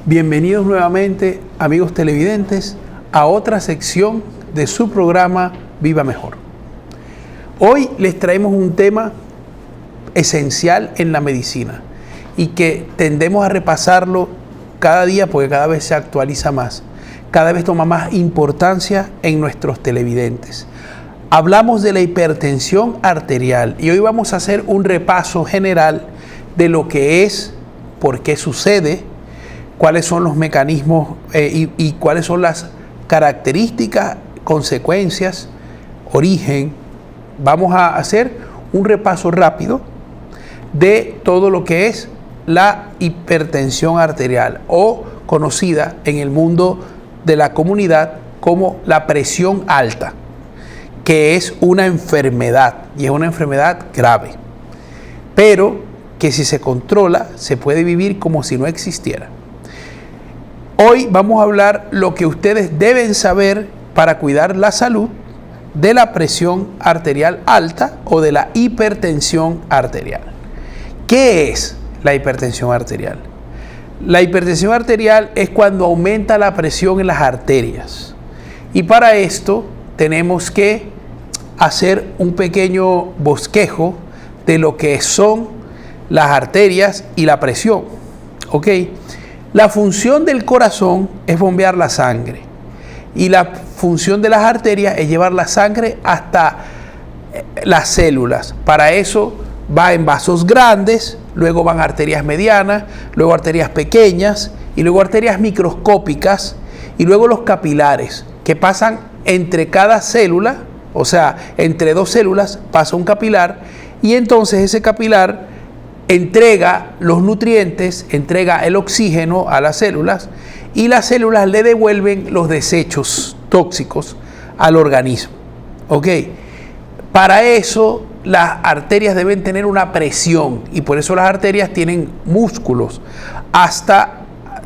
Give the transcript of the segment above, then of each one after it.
Bienvenidos nuevamente, amigos televidentes, a otra sección de su programa Viva Mejor. Hoy les traemos un tema esencial en la medicina y que tendemos a repasarlo cada día porque cada vez se actualiza más, cada vez toma más importancia en nuestros televidentes. Hablamos de la hipertensión arterial y hoy vamos a hacer un repaso general de lo que es, por qué sucede, cuáles son los mecanismos y cuáles son las características, consecuencias, origen. Vamos a hacer un repaso rápido de todo lo que es la hipertensión arterial o conocida en el mundo de la comunidad como la presión alta, que es una enfermedad y es una enfermedad grave, pero que si se controla se puede vivir como si no existiera. Hoy vamos a hablar lo que ustedes deben saber para cuidar la salud de la presión arterial alta o de la hipertensión arterial. ¿Qué es la hipertensión arterial? La hipertensión arterial es cuando aumenta la presión en las arterias. Y para esto tenemos que hacer un pequeño bosquejo de lo que son las arterias y la presión. ¿Ok? La función del corazón es bombear la sangre y la función de las arterias es llevar la sangre hasta las células. Para eso va en vasos grandes, luego van arterias medianas, luego arterias pequeñas y luego arterias microscópicas y luego los capilares que pasan entre cada célula, o sea, entre dos células pasa un capilar y entonces ese capilar entrega los nutrientes, entrega el oxígeno a las células y las células le devuelven los desechos tóxicos al organismo. ¿Ok? Para eso las arterias deben tener una presión y por eso las arterias tienen músculos, hasta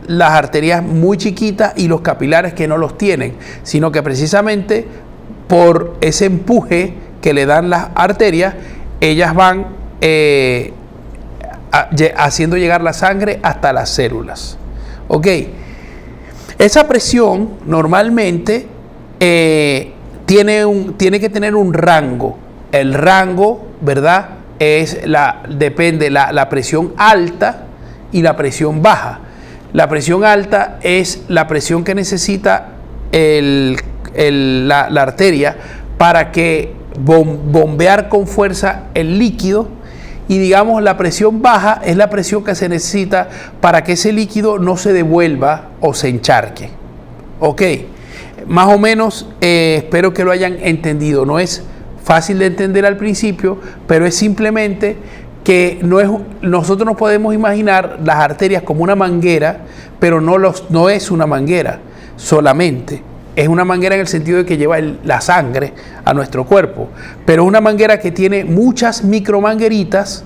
las arterias muy chiquitas y los capilares que no los tienen, sino que precisamente por ese empuje que le dan las arterias, ellas van haciendo llegar la sangre hasta las células. ¿Ok? Esa presión normalmente tiene que tener un rango. El rango, ¿verdad? Depende la presión alta y la presión baja. La presión alta es la presión que necesita la arteria para que bombear con fuerza el líquido. Y digamos la presión baja es la presión que se necesita para que ese líquido no se devuelva o se encharque. Ok, más o menos espero que lo hayan entendido. No es fácil de entender al principio, pero es simplemente que nosotros nos podemos imaginar las arterias como una manguera, pero no es una manguera solamente. Es una manguera en el sentido de que lleva la sangre a nuestro cuerpo, pero es una manguera que tiene muchas micromangueritas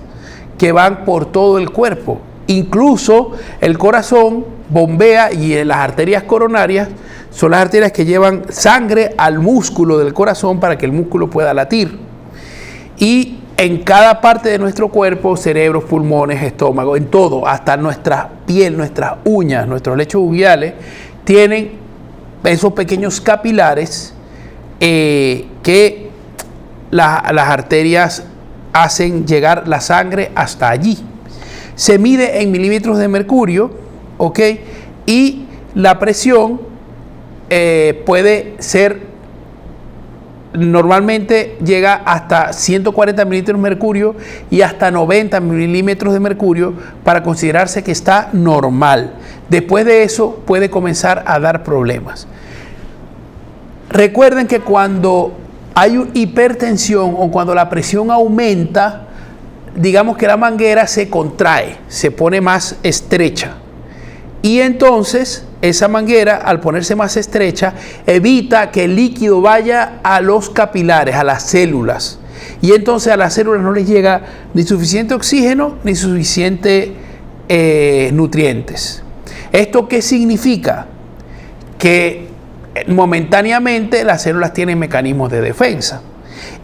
que van por todo el cuerpo. Incluso el corazón bombea y las arterias coronarias son las arterias que llevan sangre al músculo del corazón para que el músculo pueda latir. Y en cada parte de nuestro cuerpo, cerebros, pulmones, estómago, en todo, hasta nuestra piel, nuestras uñas, nuestros lechos unguiales, tienen esos pequeños capilares que las arterias hacen llegar la sangre hasta allí. Se mide en milímetros de mercurio, ¿ok? Y la presión puede ser, normalmente llega hasta 140 milímetros de mercurio y hasta 90 milímetros de mercurio para considerarse que está normal. Después de eso puede comenzar a dar problemas. Recuerden que cuando hay hipertensión o cuando la presión aumenta, digamos que la manguera se contrae, se pone más estrecha. Y entonces esa manguera, al ponerse más estrecha, evita que el líquido vaya a los capilares, a las células. Y entonces a las células no les llega ni suficiente oxígeno ni suficiente nutrientes. ¿Esto qué significa? Que momentáneamente las células tienen mecanismos de defensa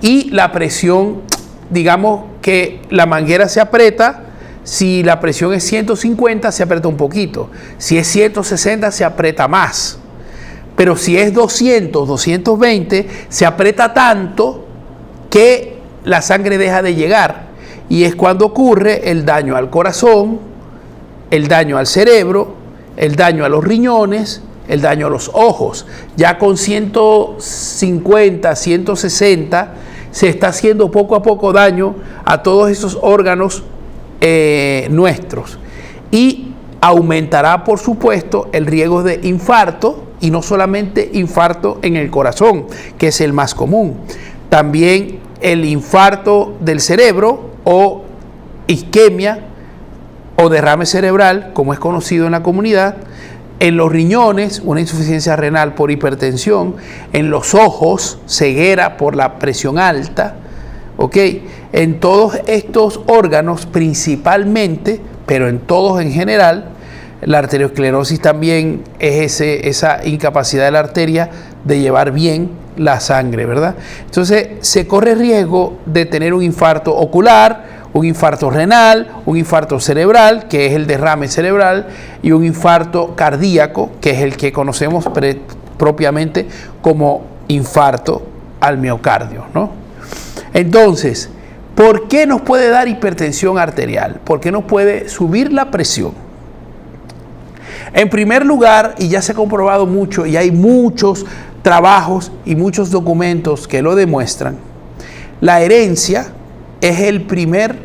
y la presión, digamos que la manguera se aprieta, Si la presión es 150, se aprieta un poquito. Si es 160, se aprieta más. Pero si es 200, 220, se aprieta tanto que la sangre deja de llegar. Y es cuando ocurre el daño al corazón, el daño al cerebro, el daño a los riñones, el daño a los ojos. Ya con 150, 160, se está haciendo poco a poco daño a todos esos órganos nuestros. Y aumentará, por supuesto, el riesgo de infarto, y no solamente infarto en el corazón, que es el más común. También el infarto del cerebro o isquemia o derrame cerebral, como es conocido en la comunidad, en los riñones, una insuficiencia renal por hipertensión, en los ojos, ceguera por la presión alta, ¿ok? En todos estos órganos principalmente, pero en todos en general, la arteriosclerosis también es esa incapacidad de la arteria de llevar bien la sangre, ¿verdad? Entonces se corre riesgo de tener un infarto ocular, un infarto renal, un infarto cerebral, que es el derrame cerebral, y un infarto cardíaco, que es el que conocemos propiamente como infarto al miocardio, ¿no? Entonces, ¿por qué nos puede dar hipertensión arterial? ¿Por qué nos puede subir la presión? En primer lugar, y ya se ha comprobado mucho, y hay muchos trabajos y muchos documentos que lo demuestran, la herencia es el primer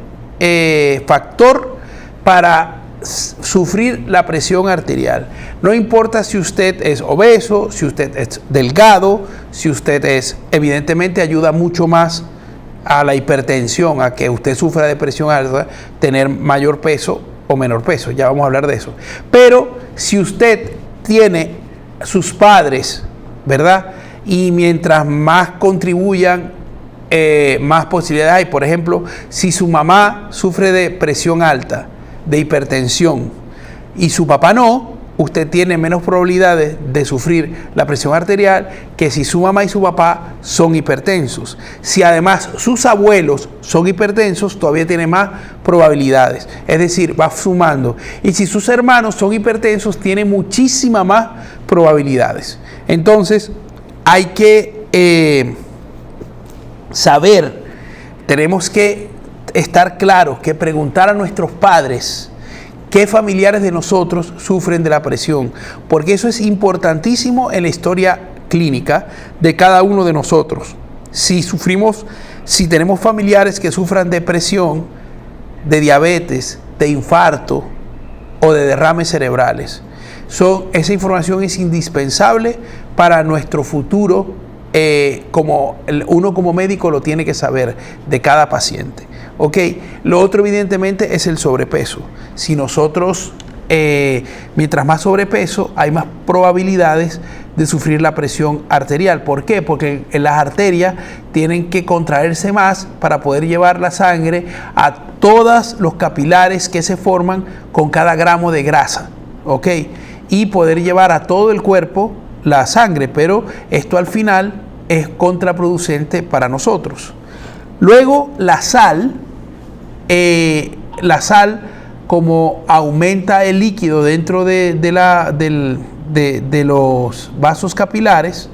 factor para sufrir la presión arterial. No importa si usted es obeso, si usted es delgado, si usted es, evidentemente ayuda mucho más a la hipertensión, a que usted sufra de presión alta, tener mayor peso o menor peso, ya vamos a hablar de eso. Pero si usted tiene sus padres, ¿verdad? Y mientras más contribuyan, más posibilidades hay. Por ejemplo, si su mamá sufre de presión alta, de hipertensión, y su papá no, usted tiene menos probabilidades de sufrir la presión arterial que si su mamá y su papá son hipertensos. Si además sus abuelos son hipertensos, todavía tiene más probabilidades. Es decir, va sumando. Y si sus hermanos son hipertensos, tiene muchísimas más probabilidades. Entonces, hay que saber, tenemos que estar claros, que preguntar a nuestros padres qué familiares de nosotros sufren de la presión, porque eso es importantísimo en la historia clínica de cada uno de nosotros. Si tenemos familiares que sufran de presión, de diabetes, de infarto o de derrames cerebrales, esa información es indispensable para nuestro futuro, uno como médico lo tiene que saber de cada paciente. Ok, lo otro evidentemente es el sobrepeso. Si nosotros, mientras más sobrepeso, hay más probabilidades de sufrir la presión arterial. ¿Por qué? Porque en las arterias tienen que contraerse más para poder llevar la sangre a todos los capilares que se forman con cada gramo de grasa. Ok, y poder llevar a todo el cuerpo la sangre, pero esto al final es contraproducente para nosotros. Luego la sal, como aumenta el líquido dentro de los vasos capilares,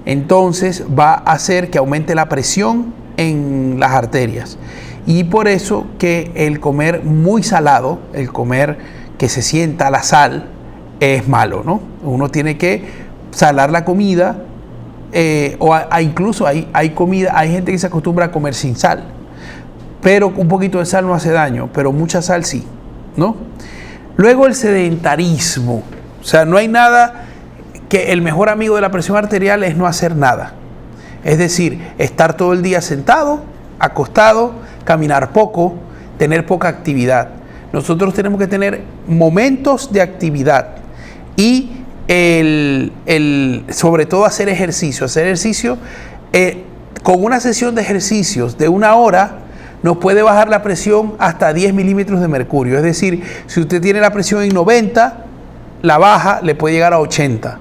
entonces va a hacer que aumente la presión en las arterias. Y por eso que el comer muy salado, el comer que se sienta la sal, es malo, ¿no? Uno tiene que salar la comida, incluso hay gente que se acostumbra a comer sin sal, pero un poquito de sal no hace daño, pero mucha sal sí, ¿no? Luego el sedentarismo, o sea, no hay nada que el mejor amigo de la presión arterial es no hacer nada, es decir, estar todo el día sentado, acostado, caminar poco, tener poca actividad. Nosotros tenemos que tener momentos de actividad y sobre todo hacer ejercicio. Con una sesión de ejercicios de 1 hora nos puede bajar la presión hasta 10 milímetros de mercurio. Es decir, si usted tiene la presión en 90, la baja le puede llegar a 80.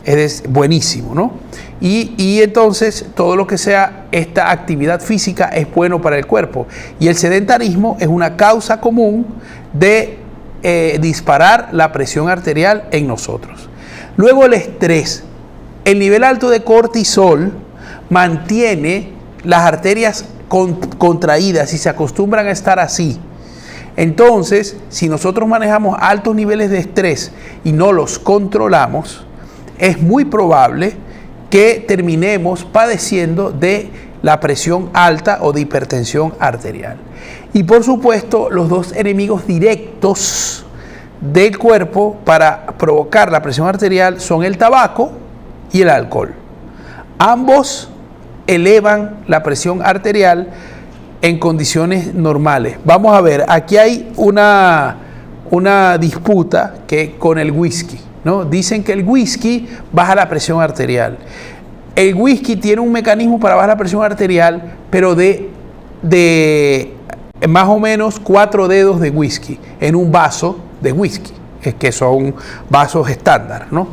Es buenísimo, ¿no? Y entonces todo lo que sea esta actividad física es bueno para el cuerpo. Y el sedentarismo es una causa común de disparar la presión arterial en nosotros. Luego el estrés. El nivel alto de cortisol mantiene las arterias contraídas y se acostumbran a estar así. Entonces, si nosotros manejamos altos niveles de estrés y no los controlamos, es muy probable que terminemos padeciendo de la presión alta o de hipertensión arterial. Y por supuesto, los dos enemigos directos del cuerpo para provocar la presión arterial son el tabaco y el alcohol. Ambos elevan la presión arterial en condiciones normales. Vamos a ver, aquí hay una disputa con el whisky, ¿no? Dicen que el whisky baja la presión arterial. El whisky tiene un mecanismo para bajar la presión arterial, pero de más o menos 4 dedos de whisky en un vaso de whisky, que son vasos estándar, ¿no?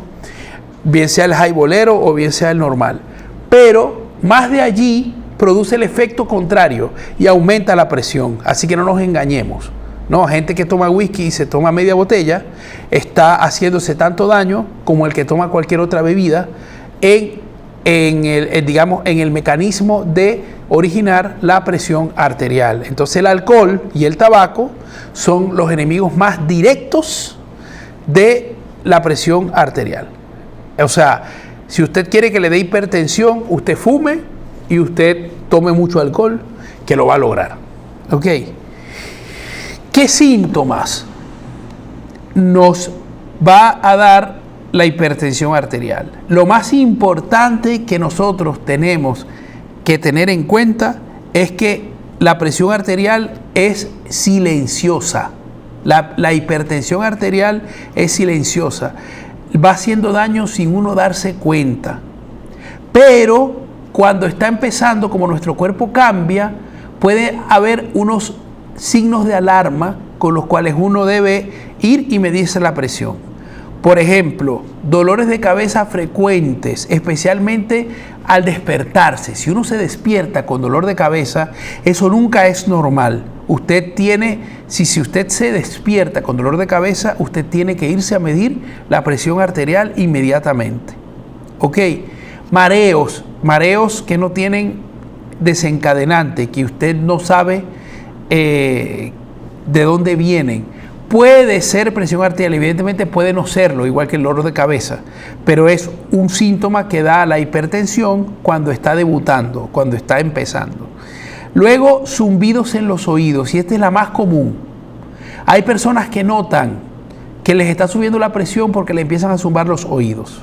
Bien sea el highballero o bien sea el normal. Pero más de allí produce el efecto contrario y aumenta la presión. Así que no nos engañemos, ¿no? Gente que toma whisky y se toma media botella está haciéndose tanto daño como el que toma cualquier otra bebida en el mecanismo de originar la presión arterial. Entonces el alcohol y el tabaco son los enemigos más directos de la presión arterial. O sea, si usted quiere que le dé hipertensión, usted fume y usted tome mucho alcohol, que lo va a lograr. ¿Ok? ¿Qué síntomas nos va a dar la hipertensión arterial? Lo más importante que nosotros tenemos que tener en cuenta es que la presión arterial es silenciosa. La hipertensión arterial es silenciosa. Va haciendo daño sin uno darse cuenta. Pero cuando está empezando, como nuestro cuerpo cambia, puede haber unos signos de alarma con los cuales uno debe ir y medirse la presión. Por ejemplo, dolores de cabeza frecuentes, especialmente al despertarse. Si uno se despierta con dolor de cabeza, eso nunca es normal. Si usted se despierta con dolor de cabeza, usted tiene que irse a medir la presión arterial inmediatamente. ¿Ok? Mareos que no tienen desencadenante, que usted no sabe de dónde vienen. Puede ser presión arterial, evidentemente puede no serlo, igual que el dolor de cabeza, pero es un síntoma que da la hipertensión cuando está debutando, cuando está empezando. Luego, zumbidos en los oídos, y esta es la más común. Hay personas que notan que les está subiendo la presión porque le empiezan a zumbar los oídos.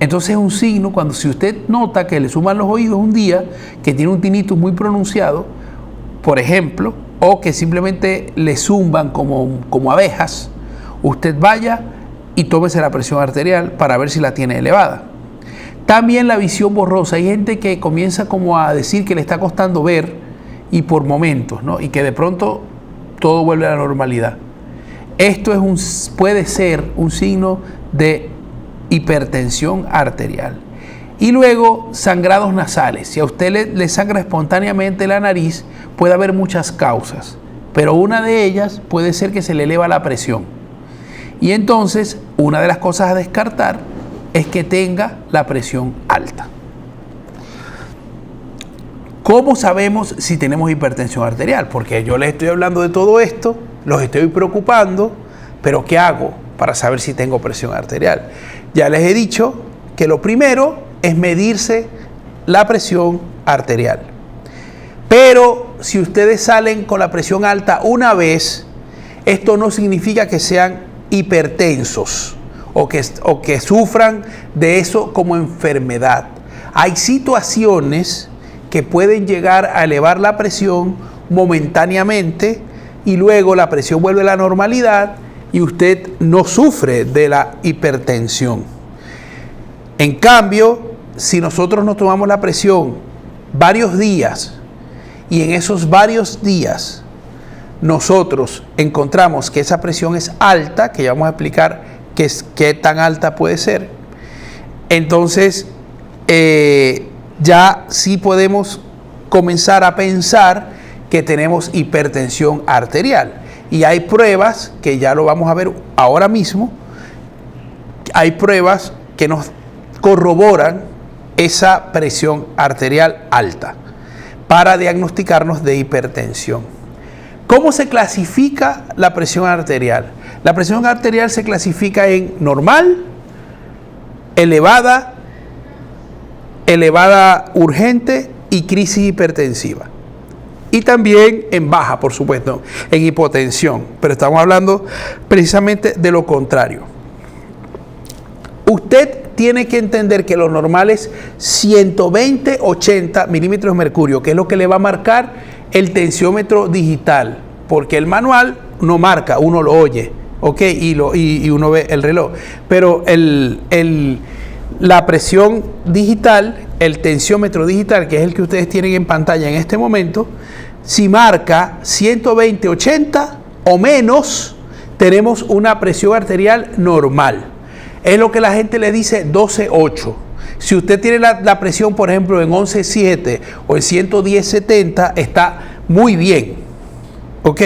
Entonces es un signo, si usted nota que le zumban los oídos un día, que tiene un tinnitus muy pronunciado, por ejemplo, o que simplemente le zumban como abejas, usted vaya y tómese la presión arterial para ver si la tiene elevada. También la visión borrosa. Hay gente que comienza como a decir que le está costando ver y por momentos, ¿no? Y que de pronto todo vuelve a la normalidad. Esto puede ser un signo de hipertensión arterial. Y luego sangrados nasales. Si a usted le sangra espontáneamente la nariz, puede haber muchas causas, pero una de ellas puede ser que se le eleva la presión. Y entonces, una de las cosas a descartar es que tenga la presión alta. ¿Cómo sabemos si tenemos hipertensión arterial? Porque yo les estoy hablando de todo esto, los estoy preocupando, pero ¿qué hago para saber si tengo presión arterial? Ya les he dicho que lo primero es medirse la presión arterial. Pero si ustedes salen con la presión alta una vez, esto no significa que sean hipertensos o que sufran de eso como enfermedad. Hay situaciones que pueden llegar a elevar la presión momentáneamente y luego la presión vuelve a la normalidad y usted no sufre de la hipertensión. En cambio, si nosotros nos tomamos la presión varios días y en esos varios días nosotros encontramos que esa presión es alta, que ya vamos a explicar qué tan alta puede ser, entonces ya sí podemos comenzar a pensar que tenemos hipertensión arterial. Y hay pruebas, que ya lo vamos a ver ahora mismo, hay pruebas que nos corroboran esa presión arterial alta para diagnosticarnos de hipertensión. ¿Cómo se clasifica la presión arterial? La presión arterial se clasifica en normal, elevada, elevada urgente y crisis hipertensiva. Y también en baja, por supuesto, en hipotensión. Pero estamos hablando precisamente de lo contrario. Usted tiene que entender que lo normal es 120-80 milímetros de mercurio, que es lo que le va a marcar el tensiómetro digital. Porque el manual no marca, uno lo oye, ¿ok? Y uno ve el reloj. Pero la presión digital, el tensiómetro digital, que es el que ustedes tienen en pantalla en este momento, si marca 120-80 o menos, tenemos una presión arterial normal. Es lo que la gente le dice 12-8. Si usted tiene la presión, por ejemplo, en 11-7 o en 110-70, está muy bien. ¿Ok?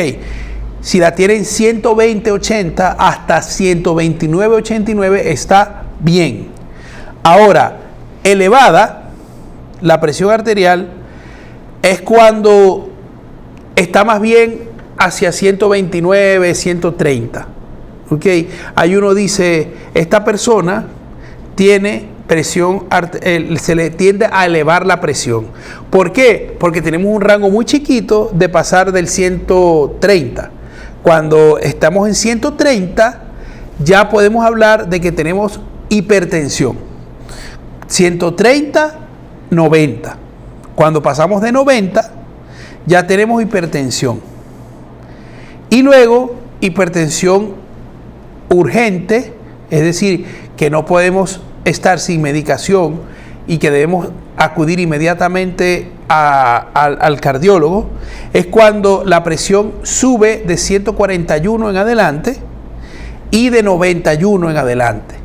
Si la tiene en 120-80 hasta 129-89, está bien. Ahora, elevada, la presión arterial es cuando está más bien hacia 129, 130. ¿Ok? Ahí uno dice, esta persona tiene presión, se le tiende a elevar la presión. ¿Por qué? Porque tenemos un rango muy chiquito de pasar del 130. Cuando estamos en 130, ya podemos hablar de que tenemos hipertensión. 130, 90. Cuando pasamos de 90, ya tenemos hipertensión. Y luego, hipertensión urgente, es decir, que no podemos estar sin medicación y que debemos acudir inmediatamente al cardiólogo, es cuando la presión sube de 141 en adelante y de 91 en adelante.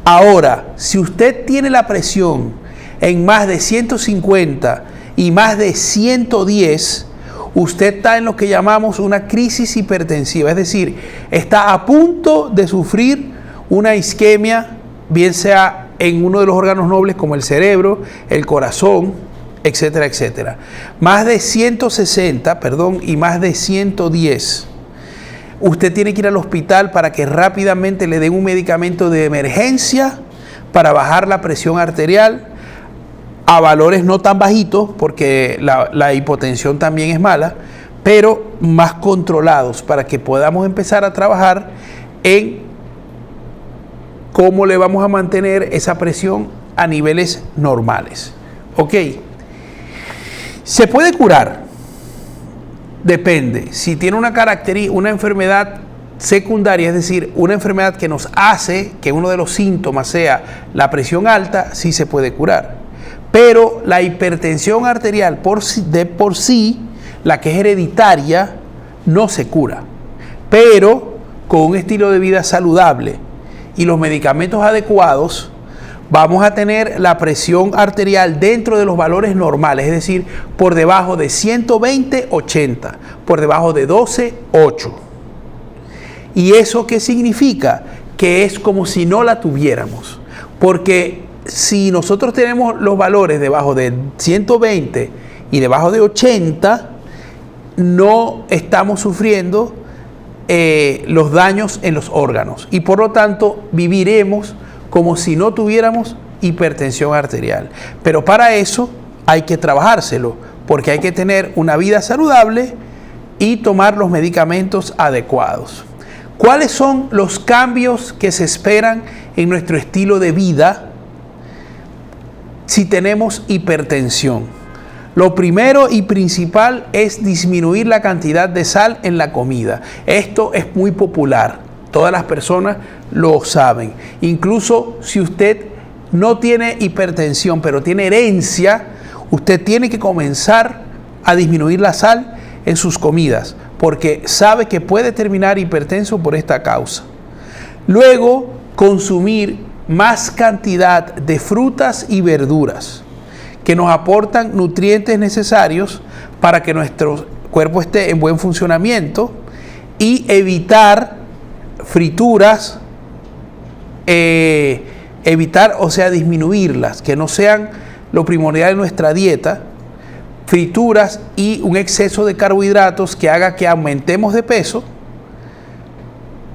Ahora, si usted tiene la presión en más de 150 y más de 110, usted está en lo que llamamos una crisis hipertensiva, es decir, está a punto de sufrir una isquemia, bien sea en uno de los órganos nobles como el cerebro, el corazón, etcétera, etcétera. Más de 160, y más de 110. Usted tiene que ir al hospital para que rápidamente le den un medicamento de emergencia para bajar la presión arterial a valores no tan bajitos, porque la hipotensión también es mala, pero más controlados para que podamos empezar a trabajar en cómo le vamos a mantener esa presión a niveles normales. ¿Ok? ¿Se puede curar? Depende. Si tiene una enfermedad secundaria, es decir, una enfermedad que nos hace que uno de los síntomas sea la presión alta, sí se puede curar. Pero la hipertensión arterial de por sí, la que es hereditaria, no se cura. Pero con un estilo de vida saludable y los medicamentos adecuados, vamos a tener la presión arterial dentro de los valores normales, es decir, por debajo de 120-80, por debajo de 12-8. ¿Y eso qué significa? Que es como si no la tuviéramos. Porque si nosotros tenemos los valores debajo de 120 y debajo de 80, no estamos sufriendo los daños en los órganos y por lo tanto viviremos como si no tuviéramos hipertensión arterial. Pero para eso hay que trabajárselo, porque hay que tener una vida saludable y tomar los medicamentos adecuados. ¿Cuáles son los cambios que se esperan en nuestro estilo de vida si tenemos hipertensión? Lo primero y principal es disminuir la cantidad de sal en la comida. Esto es muy popular. Todas las personas lo saben. Incluso si usted no tiene hipertensión, pero tiene herencia, usted tiene que comenzar a disminuir la sal en sus comidas, porque sabe que puede terminar hipertenso por esta causa. Luego, consumir más cantidad de frutas y verduras que nos aportan nutrientes necesarios para que nuestro cuerpo esté en buen funcionamiento y evitar frituras, disminuirlas, que no sean lo primordial de nuestra dieta, frituras y un exceso de carbohidratos que haga que aumentemos de peso,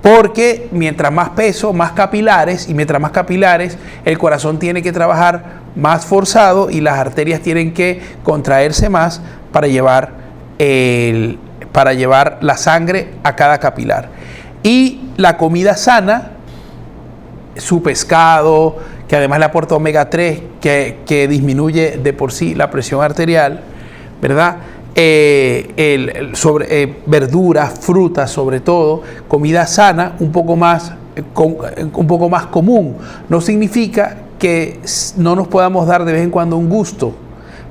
porque mientras más peso, más capilares, y mientras más capilares, el corazón tiene que trabajar más forzado y las arterias tienen que contraerse más para llevar la sangre a cada capilar. Y la comida sana, su pescado, que además le aporta omega 3, que disminuye de por sí la presión arterial, ¿verdad? Verduras, frutas, sobre todo, comida sana, un poco más común. No significa que no nos podamos dar de vez en cuando un gusto,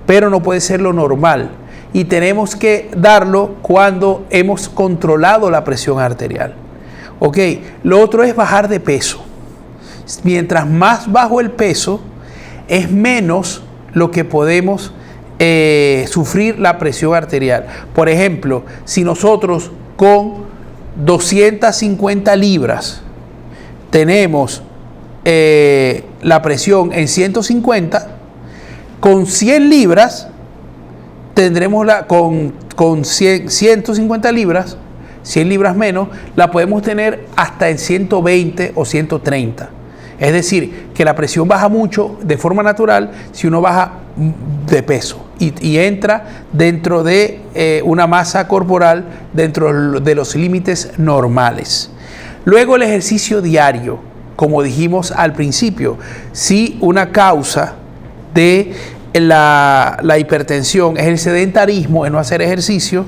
pero no puede ser lo normal. Y tenemos que darlo cuando hemos controlado la presión arterial. Ok, lo otro es bajar de peso. Mientras más bajo el peso, es menos lo que podemos sufrir la presión arterial. Por ejemplo, si nosotros con 250 libras tenemos la presión en 150, con 100 libras tendremos con 150 libras, 100 libras menos, la podemos tener hasta en 120 o 130. Es decir, que la presión baja mucho de forma natural si uno baja de peso y entra dentro de una masa corporal dentro de los límites normales. Luego el ejercicio diario, como dijimos al principio, si una causa de la hipertensión es el sedentarismo, es no hacer ejercicio,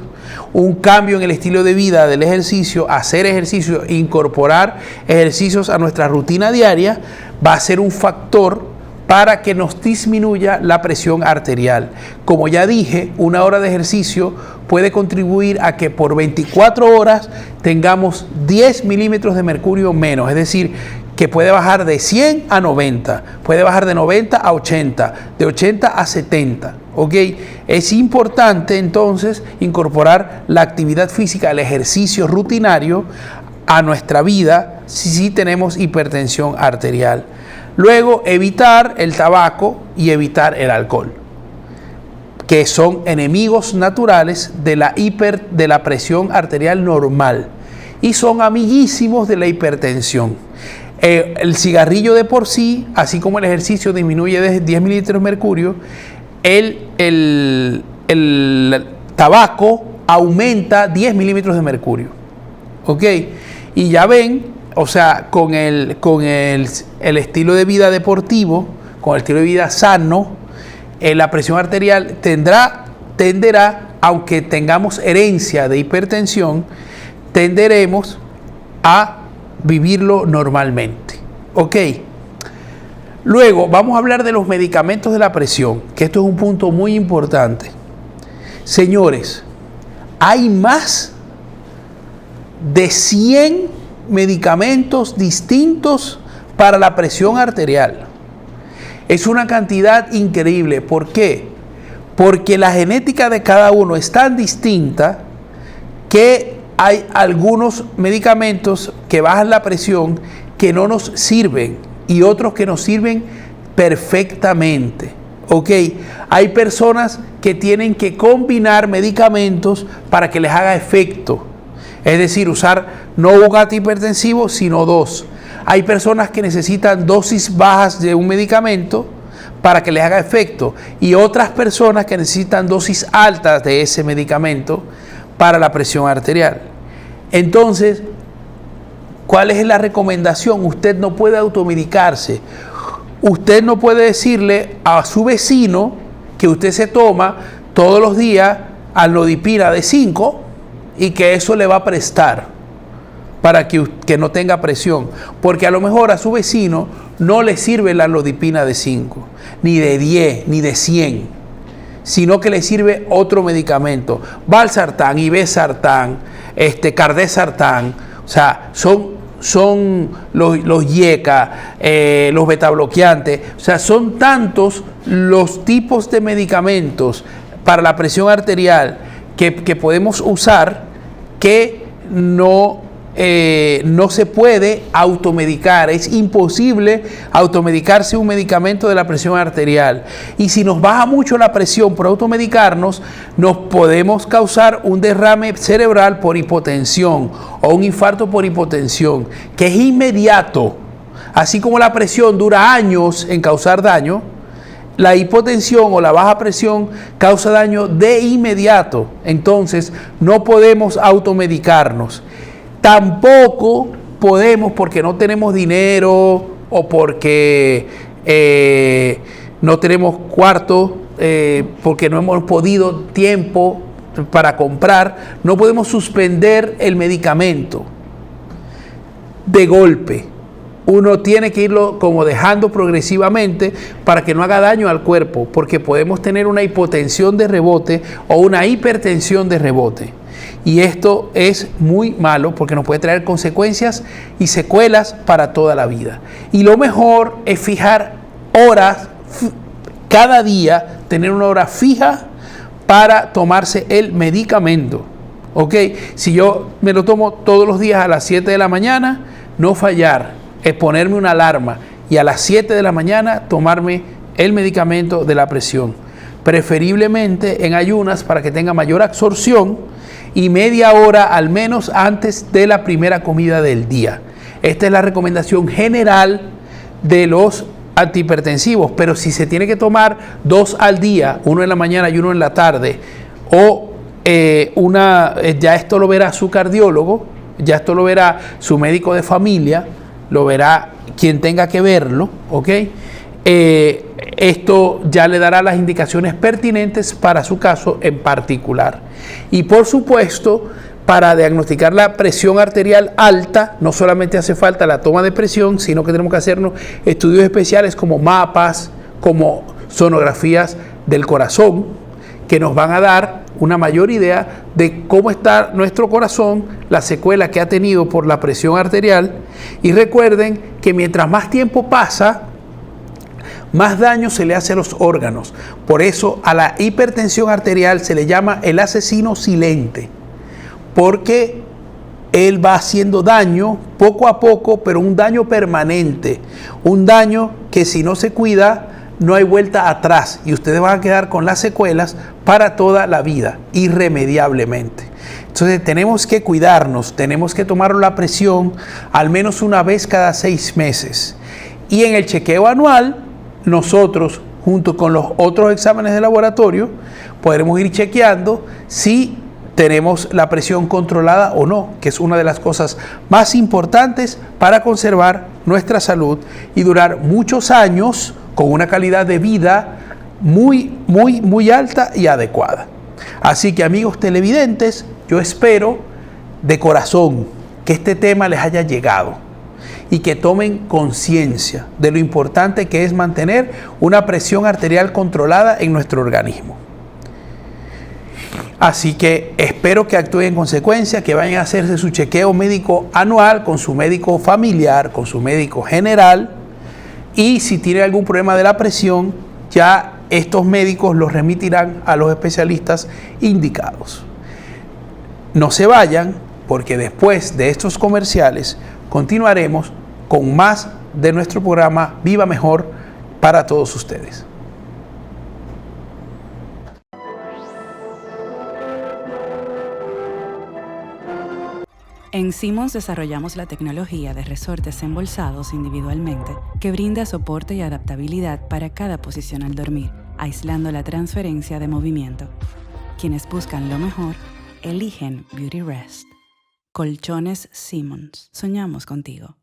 un cambio en el estilo de vida del ejercicio, hacer ejercicio, incorporar ejercicios a nuestra rutina diaria, va a ser un factor para que nos disminuya la presión arterial. Como ya dije, 1 hora de ejercicio puede contribuir a que por 24 horas tengamos 10 milímetros de mercurio menos, es decir, que puede bajar de 100 a 90, puede bajar de 90 a 80, de 80 a 70. ¿Ok? Es importante entonces incorporar la actividad física, el ejercicio rutinario a nuestra vida si tenemos hipertensión arterial. Luego, evitar el tabaco y evitar el alcohol, que son enemigos naturales de la presión arterial normal y son amiguísimos de la hipertensión. El cigarrillo de por sí, así como el ejercicio disminuye de 10 mililitros de mercurio, el tabaco aumenta 10 milímetros de mercurio. ¿Ok? Y ya ven, o sea, con el estilo de vida deportivo, con el estilo de vida sano, la presión arterial tenderá, aunque tengamos herencia de hipertensión, tenderemos a vivirlo normalmente. ¿Ok? Luego vamos a hablar de los medicamentos de la presión, que esto es un punto muy importante. Señores, hay más de 100 medicamentos distintos para la presión arterial. Es una cantidad increíble. ¿Por qué? Porque la genética de cada uno es tan distinta que hay algunos medicamentos que bajan la presión que no nos sirven y otros que nos sirven perfectamente. ¿Ok? Hay personas que tienen que combinar medicamentos para que les haga efecto. Es decir, usar no un antihipertensivo, sino 2. Hay personas que necesitan dosis bajas de un medicamento para que les haga efecto y otras personas que necesitan dosis altas de ese medicamento para la presión arterial. Entonces, ¿cuál es la recomendación? Usted no puede automedicarse. Usted no puede decirle a su vecino que usted se toma todos los días amlodipina de 5 y que eso le va a prestar para que no tenga presión. Porque a lo mejor a su vecino no le sirve la amlodipina de 5, ni de 10, ni de 100, sino que le sirve otro medicamento. Valsartán, Irbesartán, Cardesartán, o sea, son son los IECA, los betabloqueantes. O sea, son tantos los tipos de medicamentos para la presión arterial que podemos usar que no se puede automedicar. Es imposible automedicarse un medicamento de la presión arterial. Y si nos baja mucho la presión por automedicarnos, nos podemos causar un derrame cerebral por hipotensión o un infarto por hipotensión, que es inmediato. Así como la presión dura años en causar daño, la hipotensión o la baja presión causa daño de inmediato. Entonces, no podemos automedicarnos. Tampoco podemos, porque no tenemos dinero o porque no tenemos cuarto, porque no hemos podido tiempo para comprar, no podemos suspender el medicamento de golpe. Uno tiene que irlo como dejando progresivamente para que no haga daño al cuerpo, porque podemos tener una hipotensión de rebote o una hipertensión de rebote. Y esto es muy malo porque nos puede traer consecuencias y secuelas para toda la vida. Y lo mejor es fijar horas, cada día tener una hora fija para tomarse el medicamento. ¿Ok? Si yo me lo tomo todos los días a las 7 de la mañana, no fallar, es ponerme una alarma y a las 7 de la mañana tomarme el medicamento de la presión. Preferiblemente en ayunas para que tenga mayor absorción y media hora al menos antes de la primera comida del día. Esta es la recomendación general de los antihipertensivos, pero si se tiene que tomar 2 al día, uno en la mañana y uno en la tarde, o ya esto lo verá su cardiólogo, ya esto lo verá su médico de familia, lo verá quien tenga que verlo, ¿ok? Esto ya le dará las indicaciones pertinentes para su caso en particular. Y por supuesto, para diagnosticar la presión arterial alta, no solamente hace falta la toma de presión, sino que tenemos que hacernos estudios especiales como mapas, como sonografías del corazón, que nos van a dar una mayor idea de cómo está nuestro corazón, la secuela que ha tenido por la presión arterial. Y recuerden que mientras más tiempo pasa, más daño se le hace a los órganos. Por eso a la hipertensión arterial se le llama el asesino silente, porque él va haciendo daño poco a poco, pero un daño permanente, un daño que si no se cuida no hay vuelta atrás y ustedes van a quedar con las secuelas para toda la vida, irremediablemente. Entonces tenemos que cuidarnos, tenemos que tomar la presión al menos una vez cada 6 meses. Y en el chequeo anual, nosotros, junto con los otros exámenes de laboratorio, podremos ir chequeando si tenemos la presión controlada o no, que es una de las cosas más importantes para conservar nuestra salud y durar muchos años con una calidad de vida muy alta y adecuada. Así que, amigos televidentes, yo espero de corazón que este tema les haya llegado y que tomen conciencia de lo importante que es mantener una presión arterial controlada en nuestro organismo. Así que espero que actúen en consecuencia, que vayan a hacerse su chequeo médico anual con su médico familiar, con su médico general, y si tiene algún problema de la presión, ya estos médicos los remitirán a los especialistas indicados. No se vayan, porque después de estos comerciales continuaremos con más de nuestro programa Viva Mejor para todos ustedes. En Simmons desarrollamos la tecnología de resortes embolsados individualmente que brinda soporte y adaptabilidad para cada posición al dormir, aislando la transferencia de movimiento. Quienes buscan lo mejor, eligen Beauty Rest. Colchones Simmons. Soñamos contigo.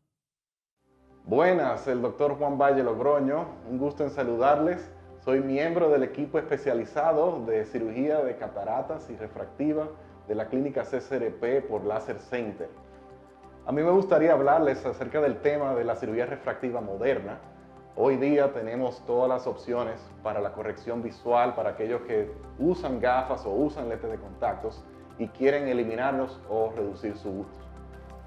Buenas, el doctor Juan Valle Logroño. Un gusto en saludarles. Soy miembro del equipo especializado de cirugía de cataratas y refractiva de la clínica CCRP por Laser Center. A mí me gustaría hablarles acerca del tema de la cirugía refractiva moderna. Hoy día tenemos todas las opciones para la corrección visual para aquellos que usan gafas o usan lentes de contactos y quieren eliminarlos o reducir su uso.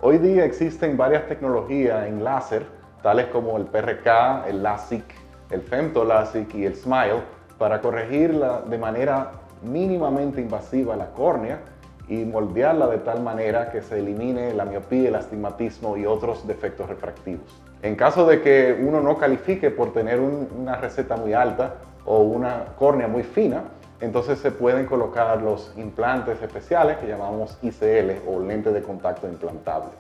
Hoy día existen varias tecnologías en láser, tales como el PRK, el LASIK, el FemtoLASIK y el SMILE, para corregir de manera mínimamente invasiva la córnea y moldearla de tal manera que se elimine la miopía, el astigmatismo y otros defectos refractivos. En caso de que uno no califique por tener una receta muy alta o una córnea muy fina, entonces se pueden colocar los implantes especiales que llamamos ICL o lente de contacto implantable.